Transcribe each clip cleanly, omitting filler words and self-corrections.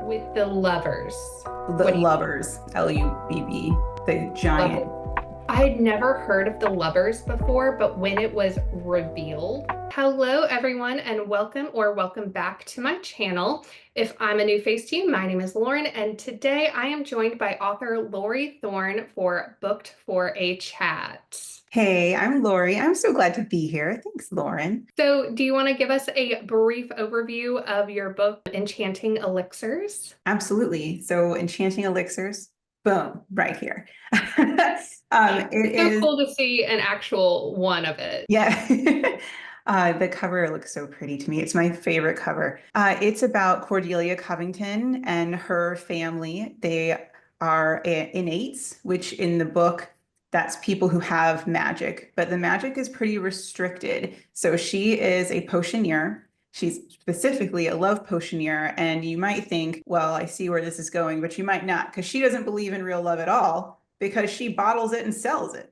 with the lovers. The What do you Lovers, Lubb, the love giant. it? I had never heard of the lovers before, but when it was revealed, hello everyone, and welcome back to my channel. If I'm a new face to you, my name is Lauren, and today I am joined by author Lori Thorn for Booked for a Chat. Hey, I'm Lori. I'm so glad to be here. Thanks, Lauren. So, do you want to give us a brief overview of your book, Enchanting Elixirs? Absolutely. So, Enchanting Elixirs, boom, right here. It So is, cool to see an actual one of it. yeah. The cover looks so pretty to me. It's my favorite cover. It's about Cordelia Covington and her family. They are innates, which in the book, that's people who have magic, but the magic is pretty restricted. So she is a potioneer. She's specifically a love potioneer. And you might think, well, I see where this is going, but you might not, because she doesn't believe in real love at all, because she bottles it and sells it.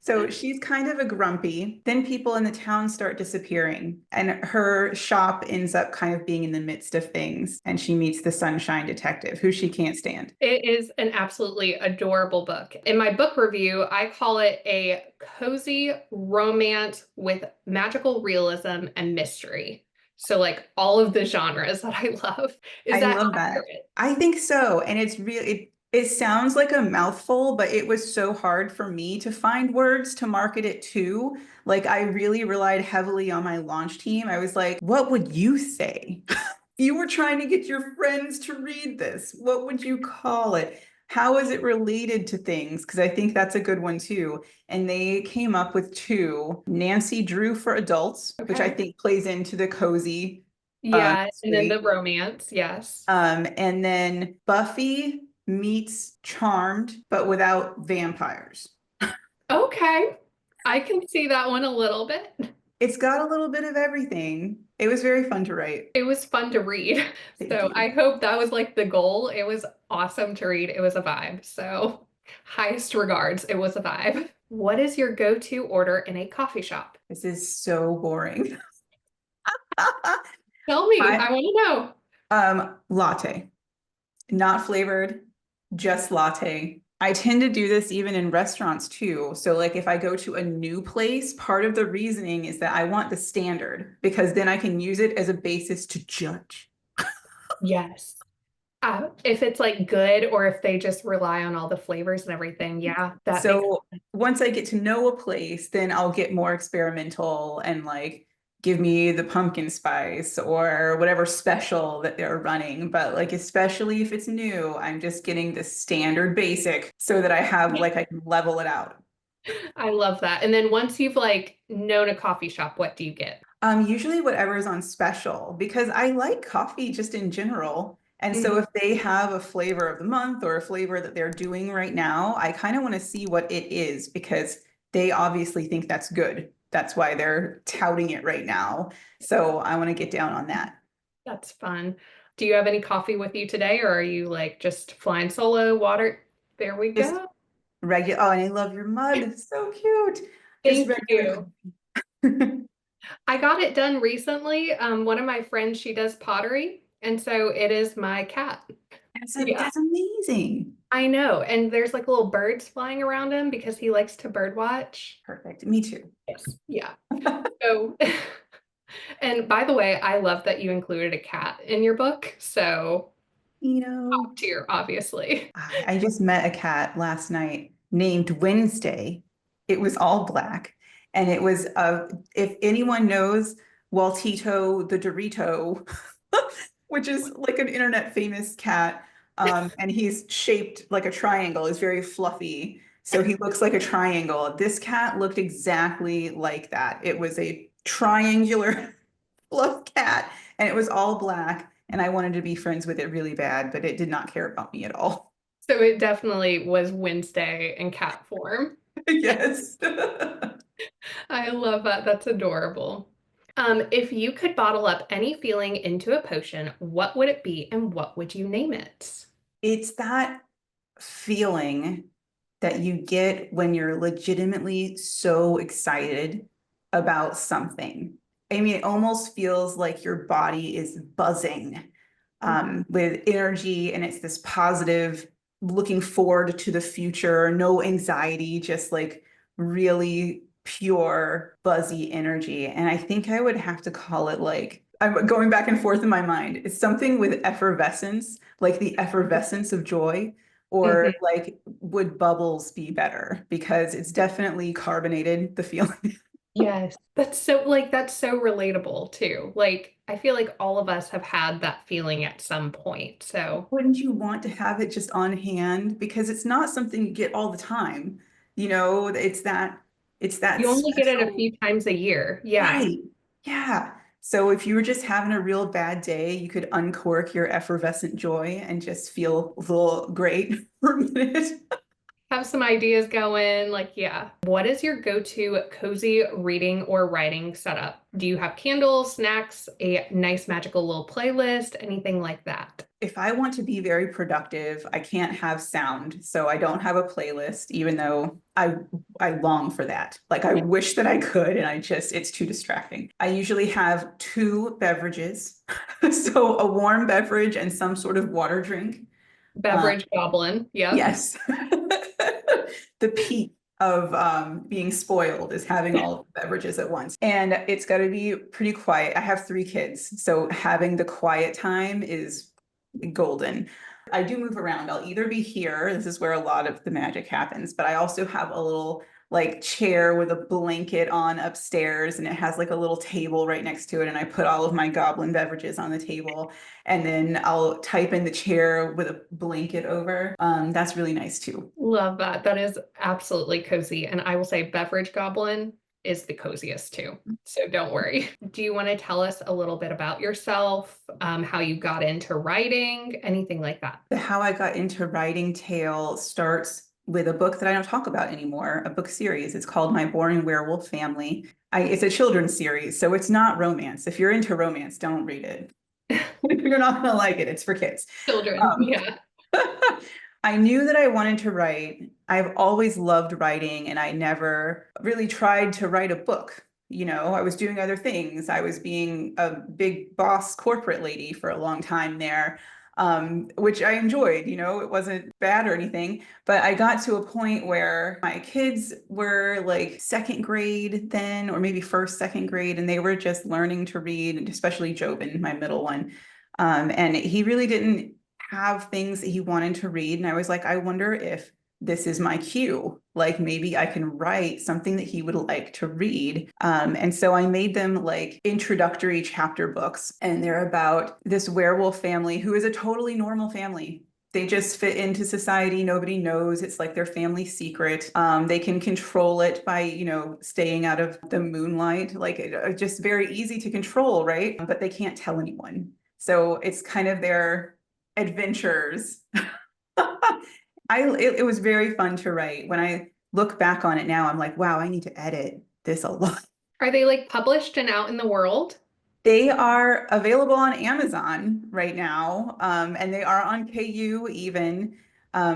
So she's kind of a grumpy. Then people in the town start disappearing, and her shop ends up kind of being in the midst of things. And she meets the Sunshine Detective, who she can't stand. It is an absolutely adorable book. In my book review, I call it a cozy romance with magical realism and mystery. So, like all of the genres that I love. Is I that love that. accurate? I think so. And it's really, it sounds like a mouthful, but it was so hard for me to find words to market it to. Like, I really relied heavily on my launch team. I was like, what would you say? You were trying to get your friends to read this. What would you call it? How is it related to things? Because I think that's a good one too. And they came up with two: Nancy Drew for adults, which I Okay. think plays into the cozy Yeah. And then the mystery. romance. Yes. And then Buffy meets Charmed, but without vampires. Okay. I can see that one a little bit. It's got a little bit of everything. It was very fun to write. It was fun to read. Thank So you. I hope that was like the goal. It was awesome to read. It was a vibe. So highest regards. It was a vibe. What is your go-to order in a coffee shop? This is so boring. Tell me. I I want to know. latte, not flavored, just latte. I tend to do this even in restaurants too. So like if I go to a new place, part of the reasoning is that I want the standard because then I can use it as a basis to judge. Yes. If it's like good or if they just rely on all the flavors and everything. Yeah, that makes So once I get to know a place, then I'll get more experimental and like give me the pumpkin spice or whatever special that they're running. But like, especially if it's new, I'm just getting the standard basic so that I have like, I can level it out. I love that. And then once you've like known a coffee shop, what do you get? Usually whatever is on special because I like coffee just in general. And so Mhm. if they have a flavor of the month or a flavor that they're doing right now, I kind of want to see what it is because they obviously think that's good. That's why they're touting it right now. So I want to get down on that. That's fun. Do you have any coffee with you today, or are you like just flying solo water? There we Just go. regular. Oh, and I love your mug. It's so cute. Just Thank regular you. coffee. I got it done recently. One of my friends, she does pottery, and so it is my cat. Yeah, That's amazing. I know. And there's like little birds flying around him because he likes to bird watch. Perfect. Me too. Yes. Yeah. So, and by the way, I love that you included a cat in your book. So, You top know, tier, obviously. I just met a cat last night named Wednesday. It was all black. And it was, if anyone knows Waltito the Dorito, which is like an internet famous cat, and he's shaped like a triangle, is very fluffy. So he looks like a triangle. This cat looked exactly like that. It was a triangular fluff cat, and it was all black. And I wanted to be friends with it really bad, but it did not care about me at all. So it definitely was Wednesday in cat form. Yes. I love that. That's adorable. If you could bottle up any feeling into a potion, what would it be and what would you name it? It's that feeling that you get when you're legitimately so excited about something. I mean, it almost feels like your body is buzzing. with energy, and it's this positive, looking forward to the future, no anxiety, just like really pure, buzzy energy. And I think I would have to call it like, I'm going back and forth in my mind. It's something with effervescence, like the effervescence of joy, or Mhm. like would bubbles be better? Because it's definitely carbonated, the feeling. Yes. That's so relatable too. Like I feel like all of us have had that feeling at some point. So Wouldn't you want to have it just on hand? Because it's not something you get all the time. You know, it's that you only get it a special, few times a year. Yeah. right? Yeah. So if you were just having a real bad day, you could uncork your effervescent joy and just feel a little great for a minute. Have some ideas going. Like, yeah. What is your go-to cozy reading or writing setup? Do you have candles, snacks, a nice magical little playlist, anything like that? If I want to be very productive, I can't have sound. So I don't have a playlist, even though I long for that. Like I wish that I could, and it's too distracting. I usually have two beverages. So a warm beverage and some sort of water drink. Um, Beverage goblin. Yep. yes. The peak of being spoiled is having all of the beverages at once. And it's got to be pretty quiet. I have three kids, so having the quiet time is golden. I do move around. I'll either be here, this is where a lot of the magic happens, but I also have a little like chair with a blanket on upstairs, and it has like a little table right next to it, and I put all of my goblin beverages on the table, and then I'll type in the chair with a blanket over. That's really nice too. Love that. That is absolutely cozy. And I will say beverage goblin is the coziest too. So don't worry. Do you want to tell us a little bit about yourself, how you got into writing, anything like that? The how I got into writing tale starts with a book that I don't talk about anymore, a book series. It's called My Boring Werewolf Family. It's a children's series, so it's not romance. If you're into romance, don't read it. You're not going to like it. It's for kids. Children. Um, Yeah. I knew that I wanted to write. I've always loved writing, and I never really tried to write a book. You know, I was doing other things. I was being a big boss corporate lady for a long time there, which I enjoyed. You know, it wasn't bad or anything. But I got to a point where my kids were like second grade then, or maybe first, second grade, and they were just learning to read, especially Jobin, my middle one. And he really didn't have things that he wanted to read. And I was like, I wonder if this is my cue. Like maybe I can write something that he would like to read. And so I made them like introductory chapter books. And they're about this werewolf family who is a totally normal family. They just fit into society. Nobody knows. It's like their family secret. They can control it by, you know, staying out of the moonlight. Like just very easy to control, right? But they can't tell anyone. So it's kind of their adventures. It was very fun to write. When I look back on it now, I'm like, wow, I need to edit this a lot. Are they like published and out in the world? They are available on Amazon right now, and they are on KU even.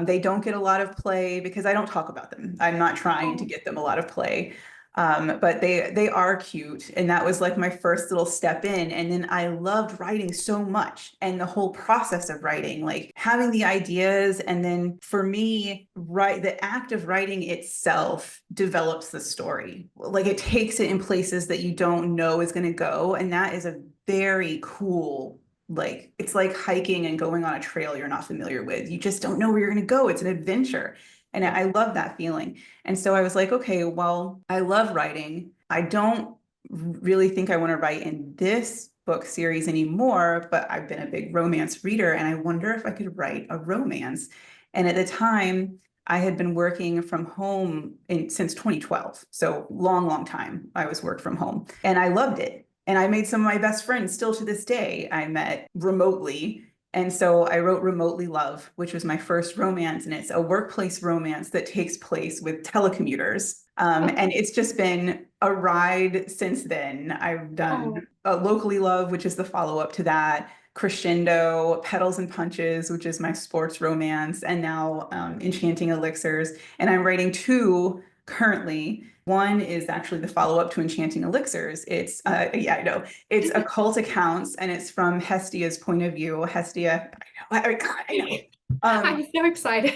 They don't get a lot of play because I don't talk about them. I'm not trying to get them a lot of play. But they are cute. And that was like my first little step in. And then I loved writing so much, and the whole process of writing, like having the ideas. And then for me, the act of writing itself develops the story. Like it takes it in places that you don't know is going to go. And that is a very cool, like it's like hiking and going on a trail you're not familiar with. You just don't know where you're going to go. It's an adventure. And I love that feeling. And so I was like, okay, well, I love writing. I don't really think I want to write in this book series anymore, but I've been a big romance reader, and I wonder if I could write a romance. And at the time, I had been working from home since 2012. So long, long time I was work from home, and I loved it. And I made some of my best friends still to this day. I met remotely. And so I wrote Remotely Love, which was my first romance, and it's a workplace romance that takes place with telecommuters. And it's just been a ride since then. I've done Oh, Locally Love, which is the follow-up to that, Crescendo, Petals and Punches, which is my sports romance, and now Enchanting Elixirs. And I'm writing two currently. One is actually the follow-up to Enchanting Elixirs. It's yeah, I know. It's occult accounts, and it's from Hestia's point of view. Hestia, I know. I'm so excited.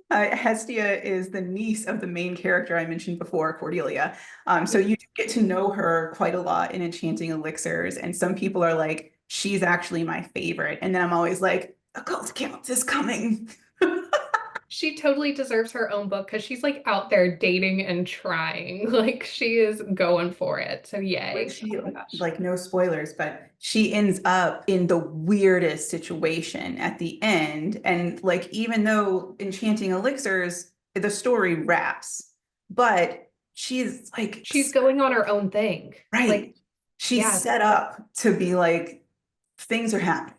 Hestia is the niece of the main character I mentioned before, Cordelia. So you get to know her quite a lot in Enchanting Elixirs, and some people are like, she's actually my favorite. And then I'm always like, occult accounts is coming. She totally deserves her own book because she's like out there dating and trying. Like she is going for it. So yay. She, Oh my gosh. like, no spoilers, but she ends up in the weirdest situation at the end. And like, even though Enchanting Elixirs, the story wraps, but she's like, She's going on her own thing. right. Like, She's yeah. set up to be like, things are happening.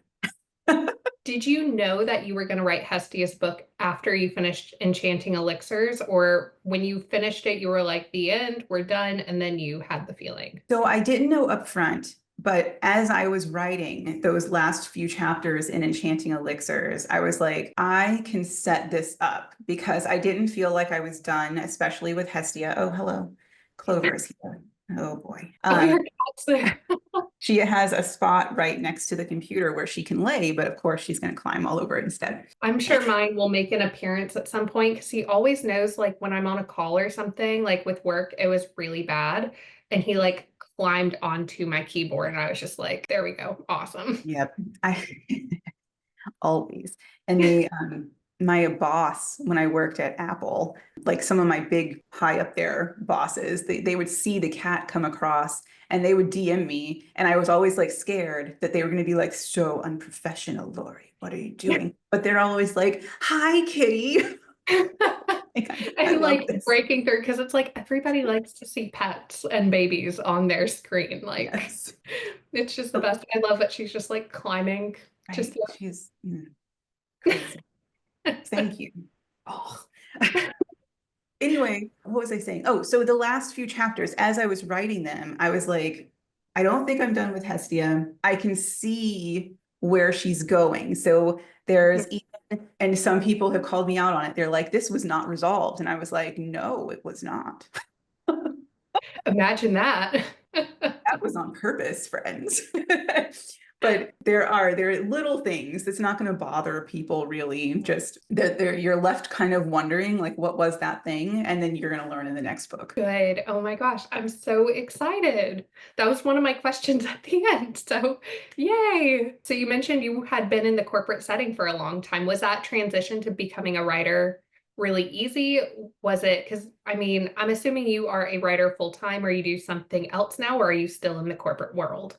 Did you know that you were going to write Hestia's book after you finished Enchanting Elixirs? Or when you finished it, you were like, the end, we're done, and then you had the feeling? So I didn't know upfront, but as I was writing those last few chapters in Enchanting Elixirs, I was like, I can set this up because I didn't feel like I was done, especially with Hestia. Oh, hello. Clover is here. Oh boy. Oh, your cat's there. She has a spot right next to the computer where she can lay, but of course she's going to climb all over it instead. I'm sure mine will make an appearance at some point because he always knows, like, when I'm on a call or something, like with work, it was really bad. And he like climbed onto my keyboard and I was just like, there we go. Awesome. Yep. I always. And the my boss, when I worked at Apple, like some of my big high up there bosses, they would see the cat come across and they would DM me. And I was always like scared that they were going to be like, so unprofessional, Lori, what are you doing? But they're always like, hi, kitty. And like this. breaking through because it's like everybody likes to see pets and babies on their screen. Like Yes. it's just the best. I love that she's just like climbing. Right. Just She's crazy. Thank you. Oh. Anyway, what was I saying? Oh, so the last few chapters, as I was writing them, I was like, I don't think I'm done with Hestia. I can see where she's going. So there's even, and some people have called me out on it. They're like, this was not resolved. And I was like, no, it was not. imagine that. That was on purpose, friends. But there are little things that's not going to bother people really. Just that you're left kind of wondering, like, what was that thing? And then you're going to learn in the next book. Good. Oh my gosh, I'm so excited. That was one of my questions at the end. So, yay. So you mentioned you had been in the corporate setting for a long time. Was that transition to becoming a writer really easy? Was it, because I mean, I'm assuming you are a writer full time or you do something else now, or are you still in the corporate world?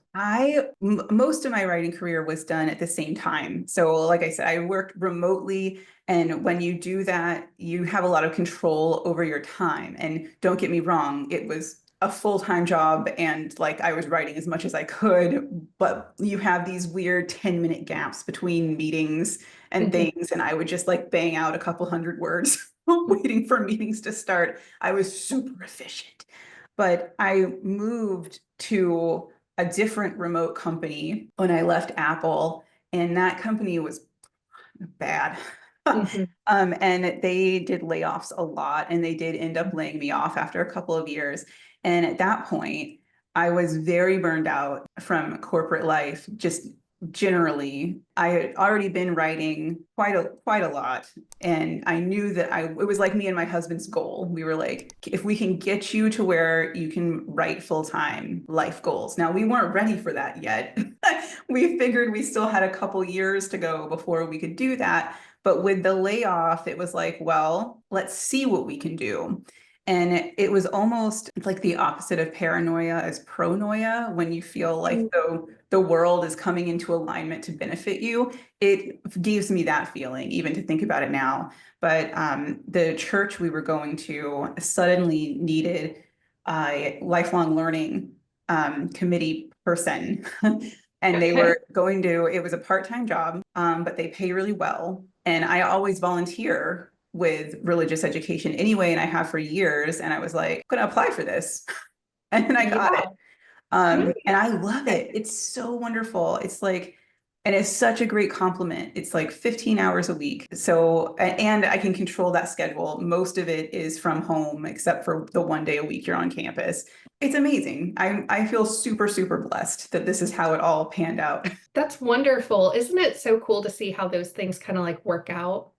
Most of my writing career was done at the same time. So like I said, I worked remotely. And when you do that, you have a lot of control over your time. And don't get me wrong, it was a full-time job and like I was writing as much as I could, but you have these weird 10-minute gaps between meetings and things. And I would just like bang out a couple hundred words waiting for meetings to start. I was super efficient. But I moved to a different remote company when I left Apple, and that company was bad. And they did layoffs a lot, and they did end up laying me off after a couple of years. And at that point, I was very burned out from corporate life, just generally. I had already been writing quite a lot, and I knew that it was like me and my husband's goal. We were like, if we can get you to where you can write full-time, life goals. Now, we weren't ready for that yet. We figured we still had a couple years to go before we could do that. But with the layoff, it was like, well, let's see what we can do. And it was almost like the opposite of paranoia as pronoia. When you feel like the world is coming into alignment to benefit you, it gives me that feeling, even to think about it now. But the church we were going to suddenly needed a lifelong learning committee person. And they were going to, it was a part-time job, but they pay really well. And I always volunteer with religious education anyway, and I have for years. And I was like, I'm going to apply for this. And then I got it. And I love it. It's so wonderful. It's like, And it's such a great compliment. It's like 15 hours a week. So, and I can control that schedule. Most of it is from home, except for the 1 day a week you're on campus. It's amazing. I feel super, super blessed that this is how it all panned out. That's wonderful. Isn't it so cool to see how those things kind of like work out?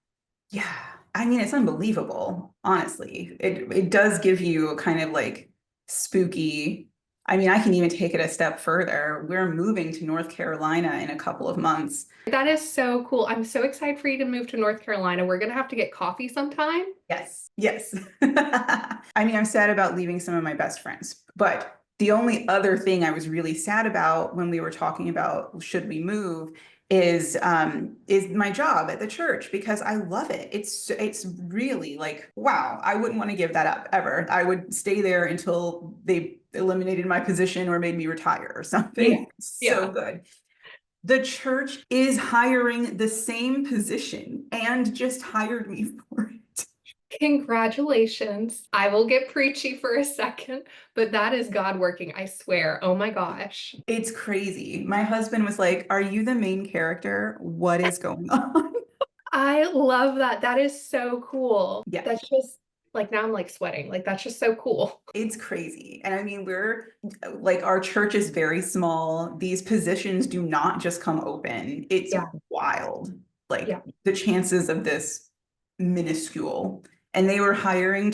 Yeah. I mean, it's unbelievable, honestly. It does give you kind of like spooky. I mean, I can even take it a step further. We're moving to North Carolina in a couple of months. That is so cool. I'm so excited for you to move to North Carolina. We're going to have to get coffee sometime. Yes, yes. I mean, I'm sad about leaving some of my best friends, but the only other thing I was really sad about when we were talking about should we move is my job at the church because I love it. It's really like, wow, I wouldn't want to give that up ever. I would stay there until they eliminated my position or made me retire or something. Yeah. So good. The church is hiring the same position and just hired me for it. Congratulations. I will get preachy for a second, but that is God working, I swear. Oh my gosh. It's crazy. My husband was like, "Are you the main character? What is going on?" I love that. That is so cool. Yeah, That's just like now I'm like sweating. Like that's just so cool. it's crazy. And I mean, we're like, our church is very small. These positions do not just come open. It's Yeah. wild. Like Yeah. the chances of this minuscule. And they were hiring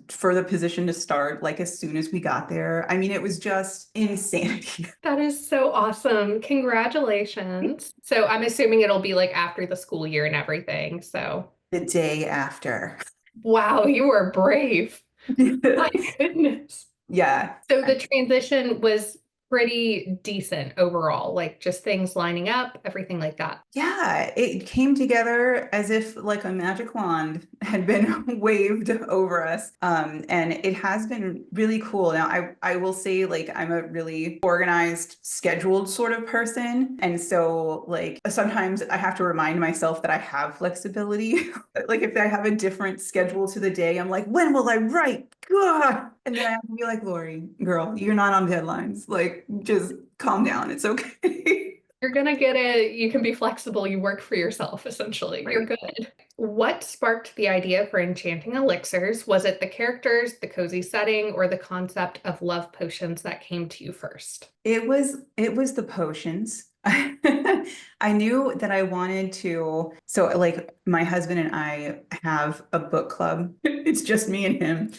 for the position to start like as soon as we got there. I mean, it was just insanity. That is so awesome. Congratulations. So I'm assuming it'll be like after the school year and everything. So The day after. wow, you were brave. My goodness. Yeah. So the transition was pretty decent overall, like just things lining up, everything like that. Yeah, it came together as if like a magic wand had been waved over us. And it has been really cool. Now, I will say like I'm a really organized, scheduled sort of person. And so like sometimes I have to remind myself that I have flexibility. Like if I have a different schedule to the day, I'm like, when will I write? God. And then I have to be like, Lori, girl, you're not on deadlines. Like, just calm down. It's okay. You're gonna get it. You can be flexible. You work for yourself, essentially. You're Right. good. What sparked the idea for Enchanting Elixirs? Was it the characters, the cozy setting, or the concept of love potions that came to you first? It was the potions. I knew that I wanted to, so like my husband and I have a book club. It's just me and him.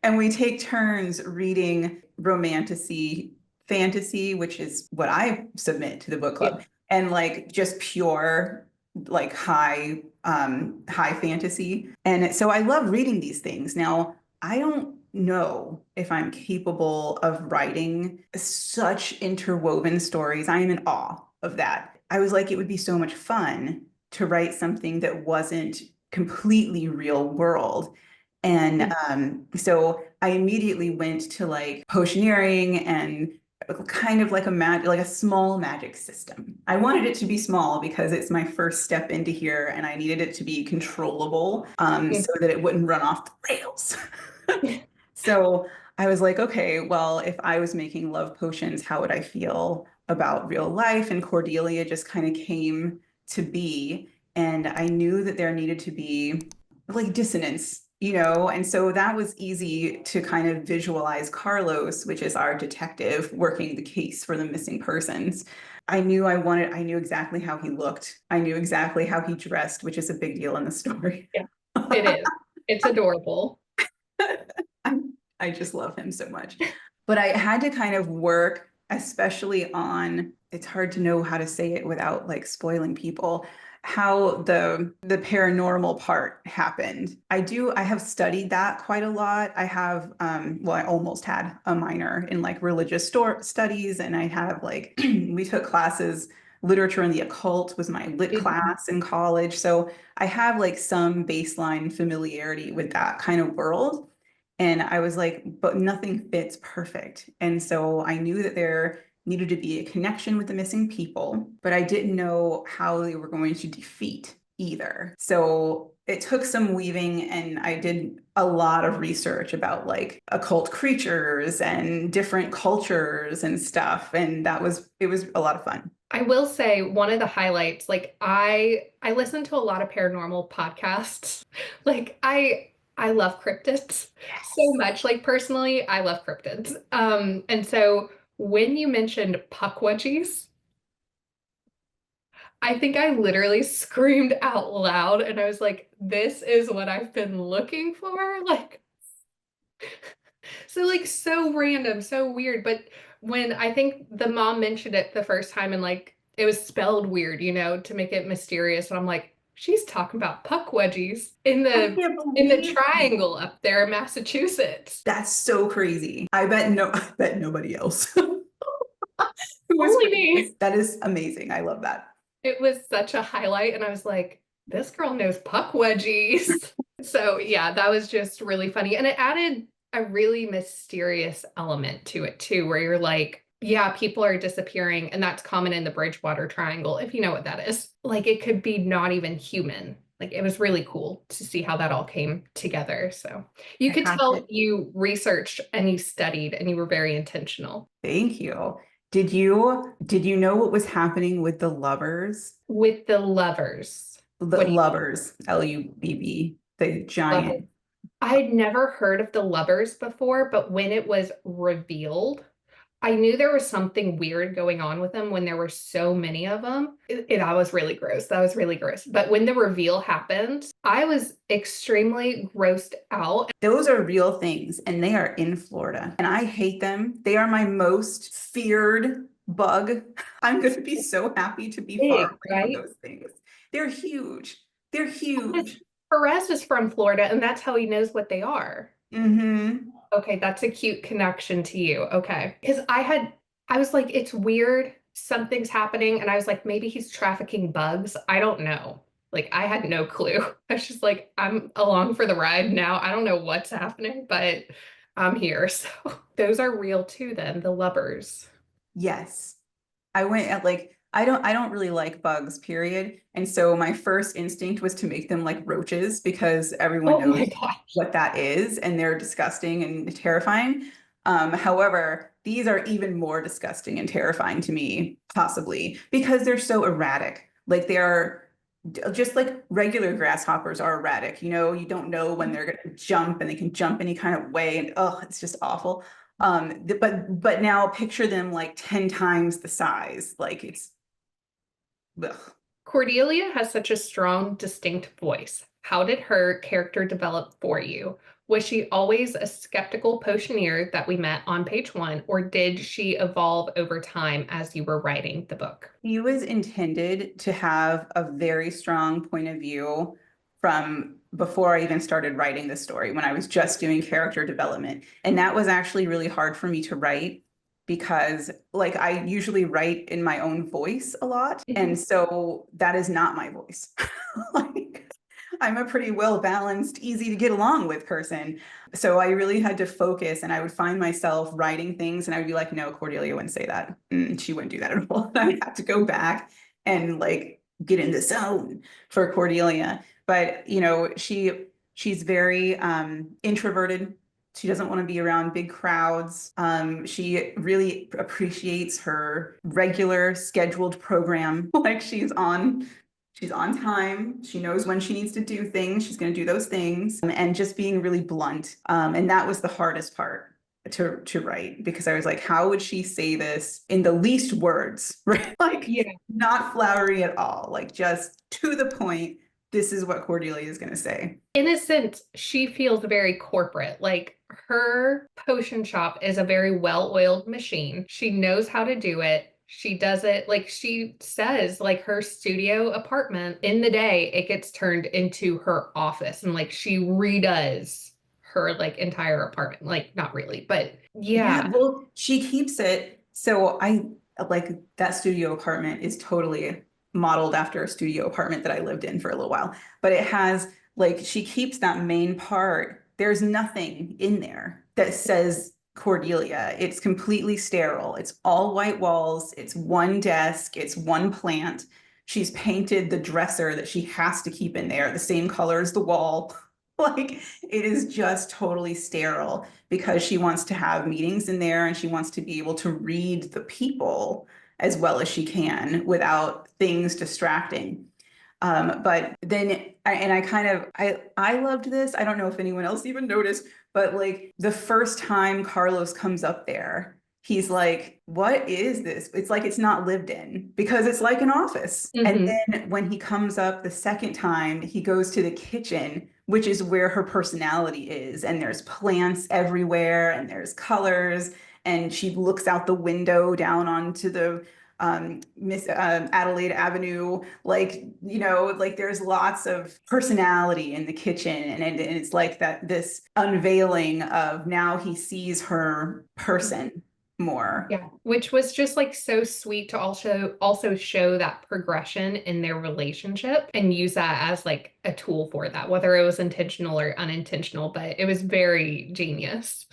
And we take turns reading romantasy, fantasy, which is what I submit to the book Yeah. club, and like just pure like high fantasy. And so I love reading these things. Now, I don't know if I'm capable of writing such interwoven stories. I am in awe of that. I was like, it would be so much fun to write something that wasn't completely real world. And so I immediately went to like potioneering and kind of like like a small magic system. I wanted it to be small because it's my first step into here and I needed it to be controllable so that it wouldn't run off the rails. So I was like, okay, well, if I was making love potions, how would I feel about real life? And Cordelia just kind of came to be. And I knew that there needed to be like dissonance, and so that was easy to kind of visualize Carlos, which is our detective working the case for the missing persons. I knew exactly how he looked. I knew exactly how he dressed, which is a big deal in the story. Yeah, it is. It's adorable. I, I just love him so much. But I had to kind of work, especially on, it's hard to know how to say it without like spoiling people, how the paranormal part happened. I have studied that quite a lot. I have well, I almost had a minor in like religious studies, and I have like we took classes. Literature and the occult was my lit class in college. So I have like some baseline familiarity with that kind of world. And I was like, but nothing fits perfect. And so I knew that there needed to be a connection with the missing people, but I didn't know how they were going to defeat either. So it took some weaving, and I did a lot of research about like occult creatures and different cultures and stuff. And it was a lot of fun. I will say one of the highlights, like I listen to a lot of paranormal podcasts. Like I love cryptids so Yes. much. Like personally, I love cryptids. And so when you mentioned puckwudgies, I think I literally screamed out loud and I was like, this is what I've been looking for. Like so like so random, so weird. But when I think the mom mentioned it the first time and like it was spelled weird, to make it mysterious. And I'm like, she's talking about puck wedgies in I the can't in the believe triangle up there in Massachusetts. that's so crazy. I bet nobody else who was Only reading this. me. That is amazing. I love that. It was such a highlight, and I was like, this girl knows puck wedgies. So yeah, that was just really funny. And it added a really mysterious element to it too, where you're like, yeah, people are disappearing, and that's common in the Bridgewater Triangle, if you know what that is. Like it could be not even human. Like it was really cool to see how that all came together. So you I could have tell to you researched and you studied and you were very intentional. thank you. Did you know what was happening with the lovers? With the lovers. The What do you lovers, Lubb, the love? giant. I had never heard of the lovers before, but when it was revealed, I knew there was something weird going on with them when there were so many of them. That was really gross. That was really gross. But when the reveal happened, I was extremely grossed out. Those are real things, and they are in Florida. And I hate them. They are my most feared bug. I'm going to be so happy to be far Big, away from right? those things. They're huge. They're Because huge. Perez is from Florida, and that's how he knows what they are. Mm-hmm. Okay, that's a cute connection to you. Okay. Because I was like, it's weird. Something's happening. And I was like, maybe he's trafficking bugs. I don't know. Like, I had no clue. I was just like, I'm along for the ride now. I don't know what's happening, but I'm here. So those are real too, then, the lubbers. Yes. I went at like I don't really like bugs, period. And so my first instinct was to make them like roaches because everyone Oh my knows gosh. what that is and they're disgusting and terrifying. However, these are even more disgusting and terrifying to me, possibly because they're so erratic. Like they are just like regular grasshoppers are erratic. You don't know when they're going to jump and they can jump any kind of way. And oh, it's just awful. But now picture them like 10 times the size. Like it's ugh. Cordelia has such a strong, distinct voice. How did her character develop for you? Was she always a skeptical potioneer that we met on page one, or did she evolve over time as you were writing the book? He was intended to have a very strong point of view from before I even started writing the story, when I was just doing character development. And that was actually really hard for me to write because like I usually write in my own voice a lot. And Mhm. so that is not my voice. Like I'm a pretty well balanced, easy to get along with person. So I really had to focus and I would find myself writing things and I would be like, no, Cordelia wouldn't say that. She wouldn't do that at all. I have to go back and like get in the zone for Cordelia. But she's very introverted. She doesn't want to be around big crowds. She really appreciates her regular scheduled program. Like she's on time. She knows when she needs to do things. She's going to do those things, and just being really blunt. And that was the hardest part to write because I was like, how would she say this in the least words, right? Like Yeah. not flowery at all, like just to the point. This is what Cordelia is going to say. In a sense, she feels very corporate. Like her potion shop is a very well-oiled machine. She knows how to do it. She does it like she says, like her studio apartment in the day, it gets turned into her office and like she redoes her like entire apartment. Like not really, but Yeah, yeah. well, she keeps it. So I like that studio apartment is totally modeled after a studio apartment that I lived in for a little while. But it has like she keeps that main part. There's nothing in there that says Cordelia. It's completely sterile. It's all white walls. It's one desk. It's one plant. She's painted the dresser that she has to keep in there the same color as the wall. Like it is just totally sterile because she wants to have meetings in there and she wants to be able to read the people as well as she can without things distracting. But then, I loved this. I don't know if anyone else even noticed, but like the first time Carlos comes up there, he's like, what is this? It's like it's not lived in because it's like an office. And Hmm. then when he comes up the second time, he goes to the kitchen, which is where her personality is. And there's plants everywhere and there's colors. And she looks out the window down onto the Miss Adelaide Avenue, like, like there's lots of personality in the kitchen. And it's like that, this unveiling of now he sees her person more. Yeah, which was just like so sweet to also show that progression in their relationship and use that as like a tool for that, whether it was intentional or unintentional, but it was very genius.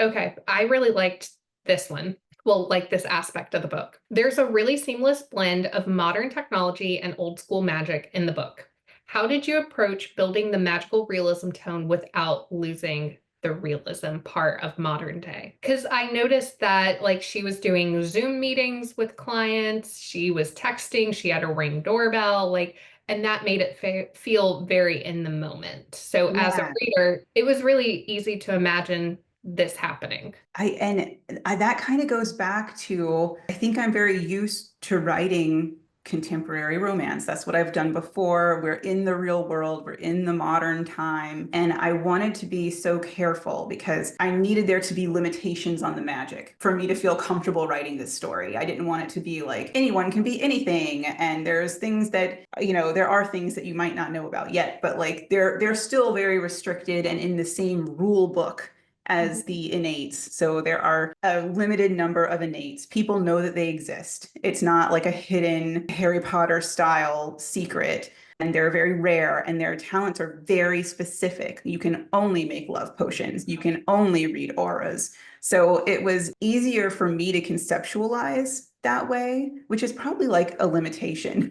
Okay, I really liked this one. Well, like this aspect of the book. There's a really seamless blend of modern technology and old school magic in the book. How did you approach building the magical realism tone without losing the realism part of modern day? Because I noticed that like she was doing Zoom meetings with clients, she was texting, she had a Ring doorbell, like, and that made it feel very in the moment. So as a Yeah. reader, it was really easy to imagine this happening. That kind of goes back to, I think I'm very used to writing contemporary romance. That's what I've done before. We're in the real world, we're in the modern time. And I wanted to be so careful because I needed there to be limitations on the magic for me to feel comfortable writing this story. I didn't want it to be like anyone can be anything. And there's things that, there are things that you might not know about yet, but like they're still very restricted and in the same rule book as the innates. So there are a limited number of innates. People know that they exist. It's not like a hidden Harry Potter style secret. And they're very rare and their talents are very specific. You can only make love potions. You can only read auras. So it was easier for me to conceptualize that way, which is probably like a limitation.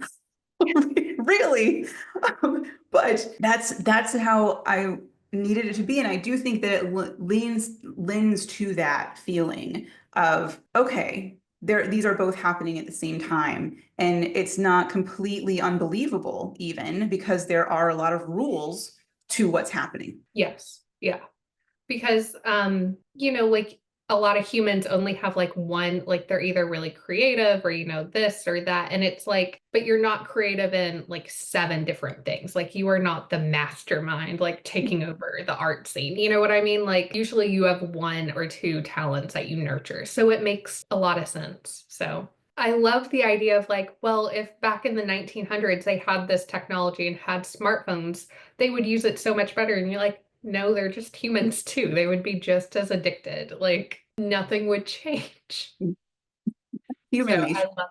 Really. But that's how I needed it to be. And I do think that it lends to that feeling of, okay, these are both happening at the same time. And it's not completely unbelievable, even because there are a lot of rules to what's happening. Yes. Yeah. Because like a lot of humans only have like one, like they're either really creative or this or that, and it's like, but you're not creative in like seven different things. Like you are not the mastermind like taking over the art scene, you know what I mean? Like usually you have one or two talents that you nurture, so it makes a lot of sense. So I love the idea of like, well, if back in the 1900s they had this technology and had smartphones, they would use it so much better. And you're like, no, they're just humans too. They would be just as addicted. Like nothing would change. So Human I nature. love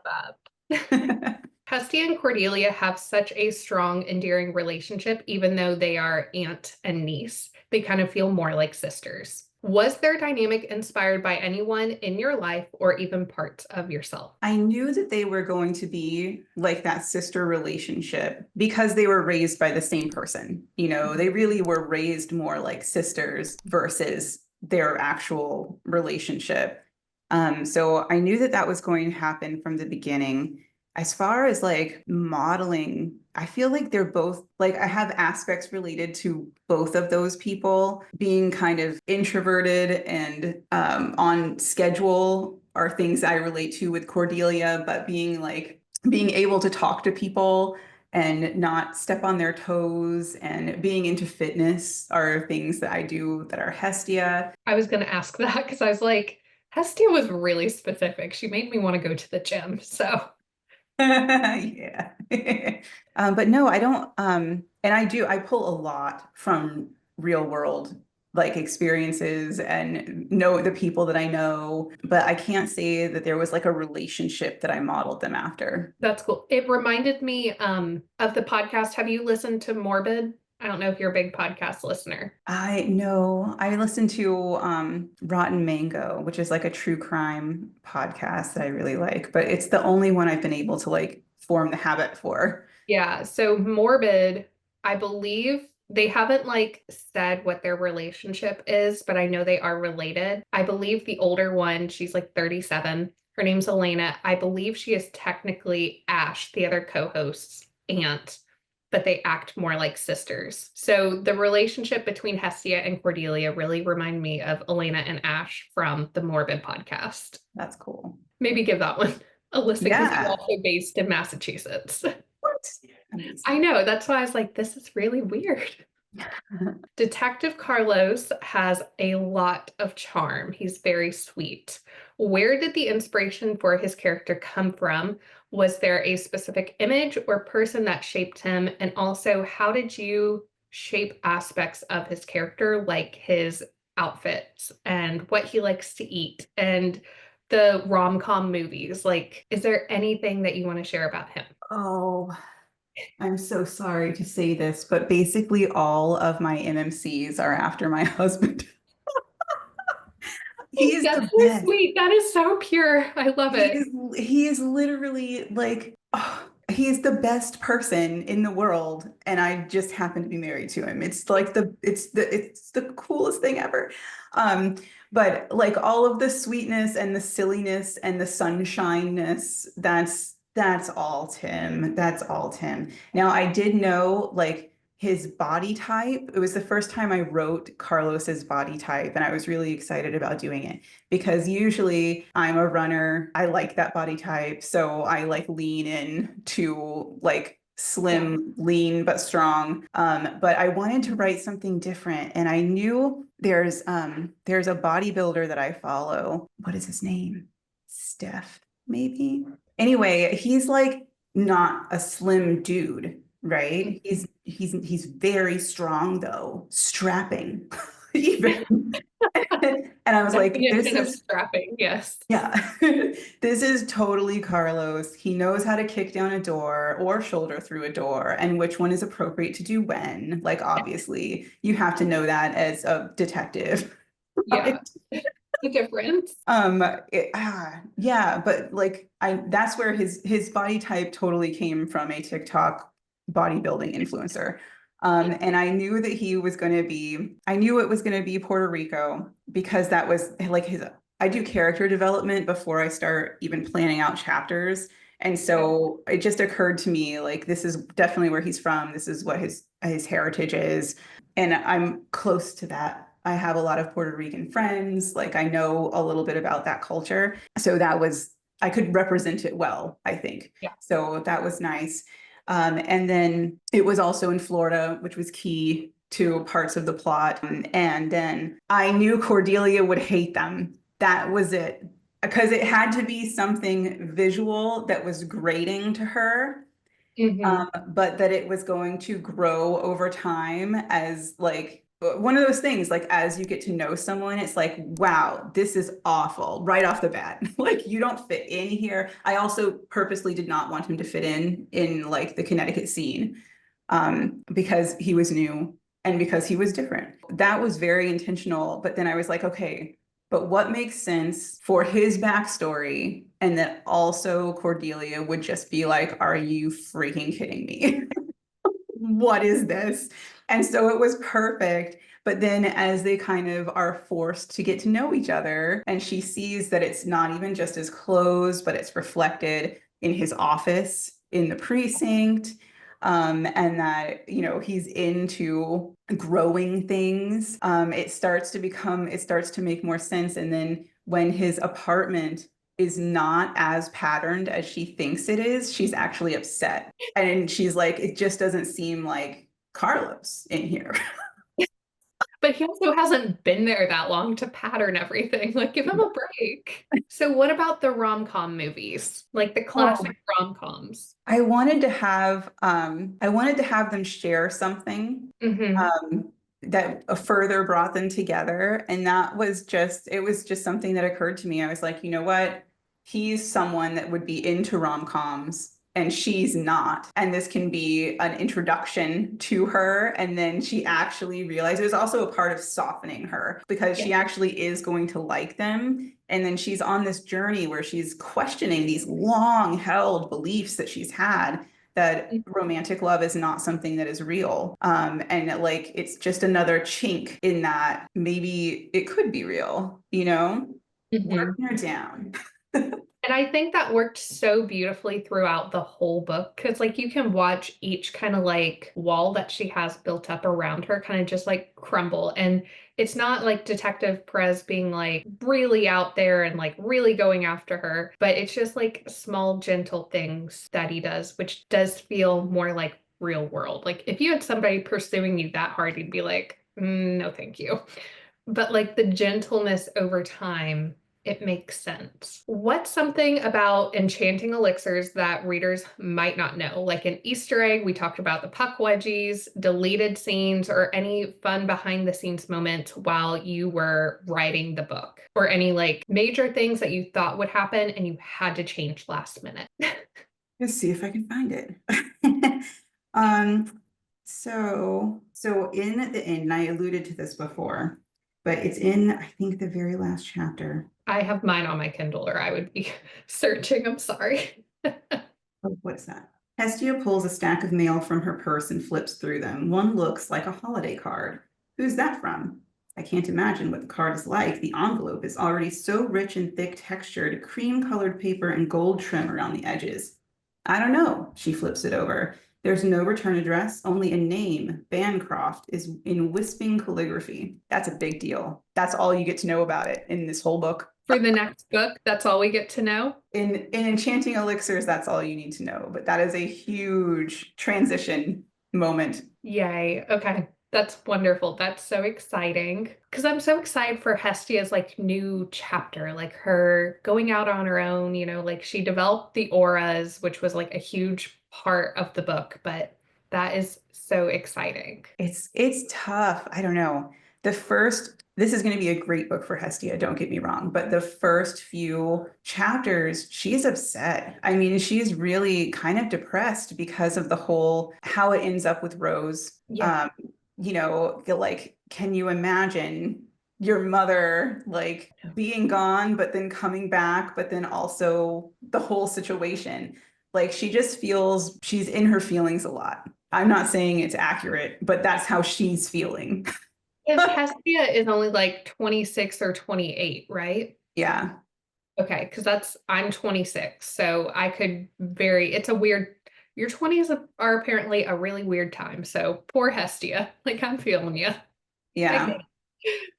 that. Hestia and Cordelia have such a strong, endearing relationship, even though they are aunt and niece. They kind of feel more like sisters. Was their dynamic inspired by anyone in your life or even parts of yourself? I knew that they were going to be like that sister relationship because they were raised by the same person. They really were raised more like sisters versus their actual relationship. So I knew that that was going to happen from the beginning. As far as like modeling, I feel like they're both like I have aspects related to both of those people being kind of introverted and on schedule are things I relate to with Cordelia, but being able to talk to people and not step on their toes and being into fitness are things that I do that are Hestia. I was going to ask that because I was like, Hestia was really specific. She made me want to go to the gym. So Yeah. But no, I don't. And I pull a lot from real world like experiences and know the people that I know, but I can't say that there was like a relationship that I modeled them after. that's cool. It reminded me of the podcast. Have you listened to Morbid? I don't know if you're a big podcast listener. I know I listened to Rotten Mango, which is like a true crime podcast that I really like, but it's the only one I've been able to like form the habit for. Yeah, so Morbid, I believe they haven't like said what their relationship is, but I know they are related. I believe the older one, she's like 37. Her name's Elena. I believe she is technically Ash, the other co-host's aunt, but they act more like sisters. So the relationship between Hestia and Cordelia really remind me of Elena and Ash from the Morbid podcast. That's cool. Maybe give that one a listen because he's Yeah. also based in Massachusetts. What? Amazing. I know, that's why I was like, this is really weird. Detective Carlos has a lot of charm. He's very sweet. Where did the inspiration for his character come from? Was there a specific image or person that shaped him? And also, how did you shape aspects of his character, like his outfits and what he likes to eat and the rom-com movies? Like, is there anything that you want to share about him? Oh, I'm so sorry to say this, but basically all of my MMCs are after my husband. He is That's the so best. sweet. That is so pure. I love He it. is he is literally like, oh, he's the best person in the world, and I just happen to be married to him. It's like it's the coolest thing ever. Um, but like all of the sweetness and the silliness and the sunshineness, that's all Tim. That's all Tim. Now I did know like his body type. It was the first time I wrote Carlos's body type, and I was really excited about doing it because usually I'm a runner. I like that body type. So I like lean in to like slim, lean, but strong. But I wanted to write something different. And I knew there's a bodybuilder that I follow. What is his name? Steph, maybe. Anyway, he's like not a slim dude, right? He's very strong though, strapping. Even. And I was like, this Definition of is, strapping, yes. yeah, this is totally Carlos. He knows how to kick down a door or shoulder through a door and which one is appropriate to do when. Like, obviously, you have to know that as a detective, Yeah, right? the difference. Yeah, but like that's where his body type totally came from a TikTok bodybuilding influencer. And I knew that I knew it was going to be Puerto Rico because that was like I do character development before I start even planning out chapters. And so it just occurred to me like this is definitely where he's from. This is what his heritage is. And I'm close to that. I have a lot of Puerto Rican friends. Like I know a little bit about that culture. So I could represent it well, I think. Yeah. So that was nice. And then it was also in Florida, which was key to parts of the plot. And then I knew Cordelia would hate them. That was it. Because it had to be something visual that was grating to her, but that it was going to grow over time as like one of those things, like as you get to know someone, it's like, wow, this is awful right off the bat. Like you don't fit in here. I also purposely did not want him to fit in like the Connecticut scene, because he was new and because he was different. That was very intentional. But then I was like, okay, but what makes sense for his backstory? And that also Cordelia would just be like, are you freaking kidding me? What is this? And so it was perfect. But then as they kind of are forced to get to know each other, and she sees that it's not even just his clothes, but it's reflected in his office, in the precinct, and that, he's into growing things. It starts to make more sense. And then when his apartment is not as patterned as she thinks it is, she's actually upset. And she's like, it just doesn't seem like Carlos in here. But he also hasn't been there that long to pattern everything. Like, give him a break. So, what about the rom-com movies? Like the Oh, classic rom-coms? I wanted to have them share something Hmm. that further brought them together. And it was just something that occurred to me. I was like, you know what? He's someone that would be into rom-coms and she's not. And this can be an introduction to her. And then she actually realized it was also a part of softening her because she actually is going to like them. And then she's on this journey where she's questioning these long held beliefs that she's had that romantic love is not something that is real. And like it's just another chink in that maybe it could be real, Hmm. working her down. And And I think that worked so beautifully throughout the whole book because, like, you can watch each kind of like wall that she has built up around her kind of just like crumble. And it's not like Detective Perez being like really out there and like really going after her, but it's just like small, gentle things that he does, which does feel more like real world. Like, if you had somebody pursuing you that hard, you'd be like, no, thank you. But like the gentleness over time, it makes sense. What's something about Enchanting Elixirs that readers might not know? Like an Easter egg, we talked about the puck wedgies, deleted scenes, or any fun behind the scenes moments while you were writing the book, or any like major things that you thought would happen and you had to change last minute. Let's see if I can find it. Um, so in the end, and I alluded to this before, but it's in, I think, the very last chapter. I have mine on my Kindle or I would be searching. I'm sorry. Oh, what's that? Hestia pulls a stack of mail from her purse and flips through them. One looks like a holiday card. Who's that from? I can't imagine what the card is like. The envelope is already so rich and thick textured, cream-colored paper and gold trim around the edges. I don't know. She flips it over. There's no return address, only a name. Bancroft is in wisping calligraphy. That's a big deal. That's all you get to know about it in this whole book. For the next book, that's all we get to know. In Enchanting Elixirs, that's all you need to know. But that is a huge transition moment. Yay. Okay. That's wonderful. That's so exciting. Because I'm so excited for Hestia's like new chapter, like her going out on her own, like she developed the auras, which was like a huge part of the book, but that is so exciting. It's tough. I don't know. This is going to be a great book for Hestia, don't get me wrong, but the first few chapters, she's upset. I mean, she's really kind of depressed because of the whole how it ends up with Rose. Yeah. Like, can you imagine your mother like being gone, but then coming back, but then also the whole situation? Like, she just feels she's in her feelings a lot. I'm not saying it's accurate, but that's how she's feeling. Because Hestia is only like 26 or 28, right? Yeah. Okay, because I'm 26, so it's a weird, your 20s are apparently a really weird time. So poor Hestia, like I'm feeling you. Yeah.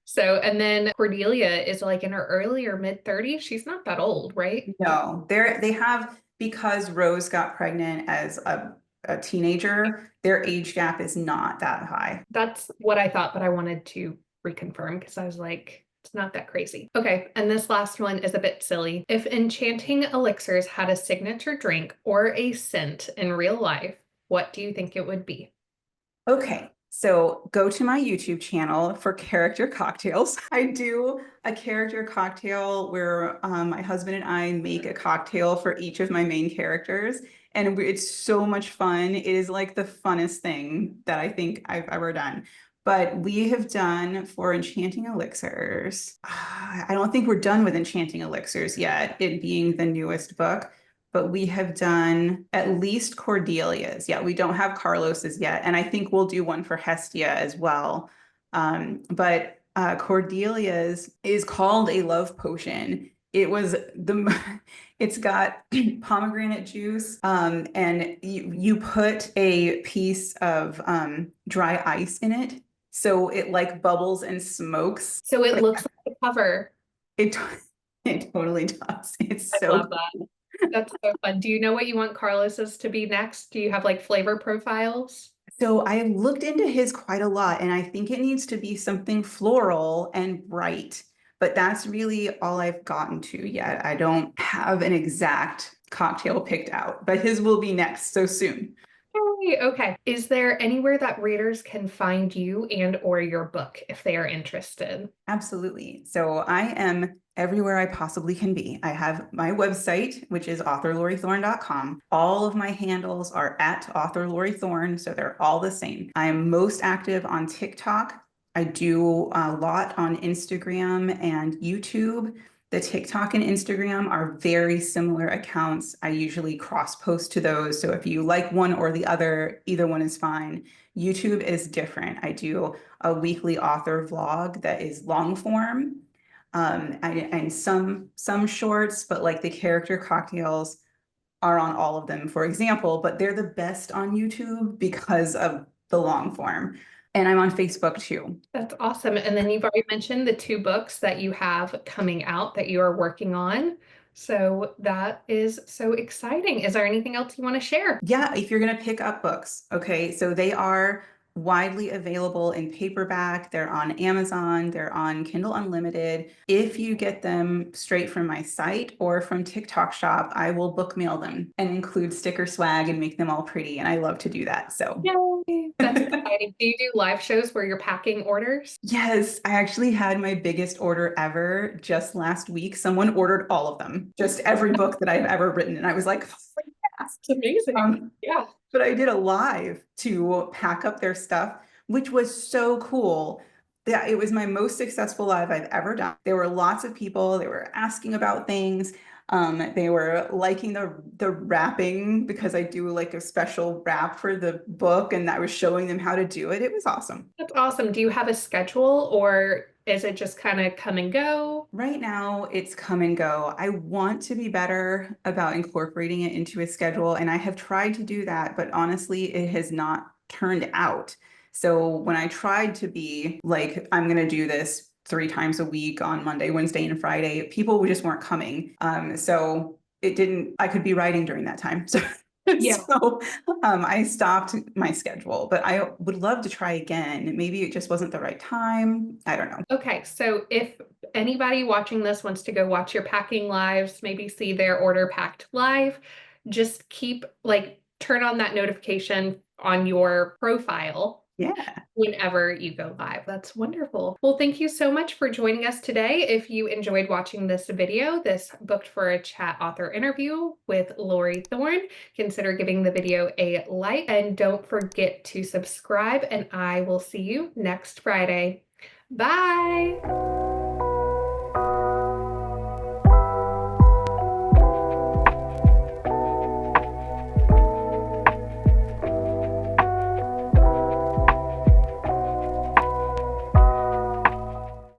So, and then Cordelia is like in her early or mid 30s. She's not that old, right? No, they have, because Rose got pregnant as a teenager, their age gap is not that high. That's what I thought, but I wanted to reconfirm because I was like, it's not that crazy. Okay, and this last one is a bit silly. If Enchanting Elixirs had a signature drink or a scent in real life, what do you think it would be? Okay, so go to my YouTube channel for character cocktails. I do a character cocktail where my husband and I make a cocktail for each of my main characters. And it's so much fun. It is like the funnest thing that I think I've ever done. But we have done for Enchanting Elixirs. I don't think we're done with Enchanting Elixirs yet, it being the newest book, but we have done at least Cordelia's. Yeah, we don't have Carlos's yet. And I think we'll do one for Hestia as well. But Cordelia's is called a love potion. It's got pomegranate juice, and you put a piece of dry ice in it. So it like bubbles and smokes. So it looks like the cover. It, it totally does. It's I so love that. That's so fun. Do you know what you want Carlos's to be next? Do you have like flavor profiles? So I looked into his quite a lot, and I think it needs to be something floral and bright, but that's really all I've gotten to yet. I don't have an exact cocktail picked out, but his will be next so soon. Yay, okay. Is there anywhere that readers can find you and or your book if they are interested? Absolutely. So I am everywhere I possibly can be. I have my website, which is authorlorithorn.com. All of my handles are at author Lori Thorn, so they're all the same. I am most active on TikTok. I do a lot on Instagram and YouTube. The TikTok and Instagram are very similar accounts. I usually cross post to those. So if you like one or the other, either one is fine. YouTube is different. I do a weekly author vlog that is long form. and some shorts, but like the character cocktails are on all of them, for example, but they're the best on YouTube because of the long form. And I'm on Facebook too. That's awesome. And then you've already mentioned the two books that you have coming out that you are working on. So that is so exciting. Is there anything else you want to share? Yeah, if you're going to pick up books, okay, so they are widely available in paperback. They're on Amazon, they're on Kindle Unlimited. If you get them straight from my site or from TikTok Shop, I will book mail them and include sticker swag and make them all pretty. And I love to do that. So, Yay, that's exciting. Do you do live shows where you're packing orders? yes, I actually had my biggest order ever just last week. Someone ordered all of them, just every book that I've ever written. And I was like, oh, It's amazing. Yeah. but I did a live to pack up their stuff, which was so cool. That it was my most successful live I've ever done. There were lots of people, they were asking about things. They were liking the wrapping because I do like a special wrap for the book and I was showing them how to do it. It was awesome. That's awesome. Do you have a schedule or is it just kind of come and go? Right now, it's come and go. I want to be better about incorporating it into a schedule, and I have tried to do that, but honestly, it has not turned out. So when I tried to be like, I'm going to do this 3 times a week on Monday, Wednesday, and Friday, people just weren't coming. So it didn't, I could be writing during that time. So Yeah. so I stopped my schedule, but I would love to try again. Maybe it just wasn't the right time. I don't know. Okay, so if anybody watching this wants to go watch your packing lives, maybe see their order packed live, just keep like turn on that notification on your profile Yeah. whenever you go live. That's wonderful. Well, thank you so much for joining us today. If you enjoyed watching this video, this Booked for a Chat author interview with Lori Thorn, consider giving the video a like and don't forget to subscribe, and I will see you next Friday. Bye.